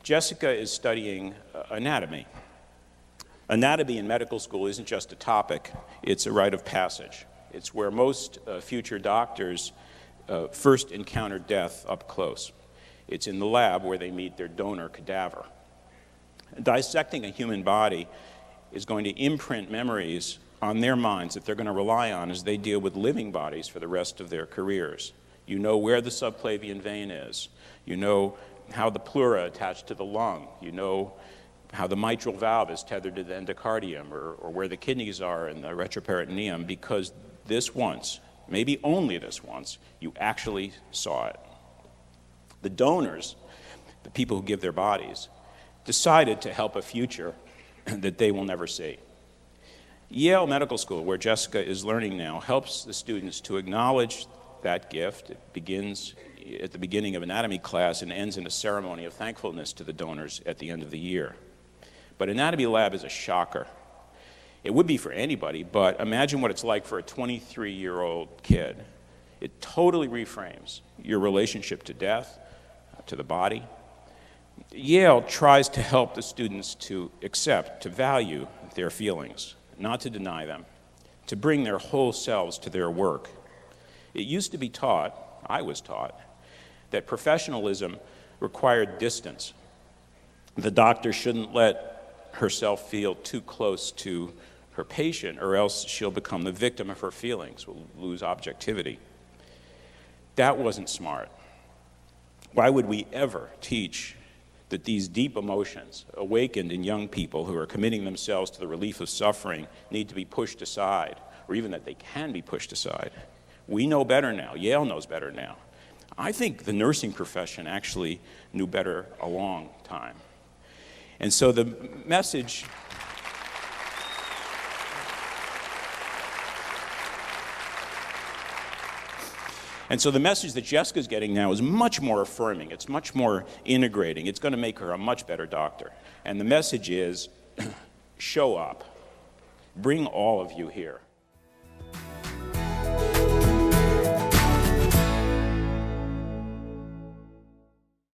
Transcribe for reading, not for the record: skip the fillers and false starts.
Jessica is studying anatomy. Anatomy in medical school isn't just a topic, it's a rite of passage. It's where most future doctors first encounter death up close. It's in the lab where they meet their donor cadaver. Dissecting a human body is going to imprint memories on their minds that they're going to rely on as they deal with living bodies for the rest of their careers. You know where the subclavian vein is. You know how the pleura attached to the lung. You know how the mitral valve is tethered to the endocardium, or where the kidneys are in the retroperitoneum, because this once, maybe only this once, you actually saw it. The donors, the people who give their bodies, decided to help a future that they will never see. Yale Medical School, where Jessica is learning now, helps the students to acknowledge that gift. It begins at the beginning of anatomy class and ends in a ceremony of thankfulness to the donors at the end of the year. But anatomy lab is a shocker. It would be for anybody, but imagine what it's like for a 23-year-old kid. It totally reframes your relationship to death, to the body. Yale tries to help the students to accept, to value their feelings, not to deny them, to bring their whole selves to their work. It used to be taught, I was taught, that professionalism required distance. The doctor shouldn't let herself feel too close to her patient, or else she'll become the victim of her feelings, will lose objectivity. That wasn't smart. Why would we ever teach that these deep emotions awakened in young people who are committing themselves to the relief of suffering need to be pushed aside, or even that they can be pushed aside? We know better now. Yale knows better now. I think the nursing profession actually knew better a long time. And so the message that Jessica's getting now is much more affirming. It's much more integrating. It's going to make her a much better doctor. And the message is, show up. Bring all of you here.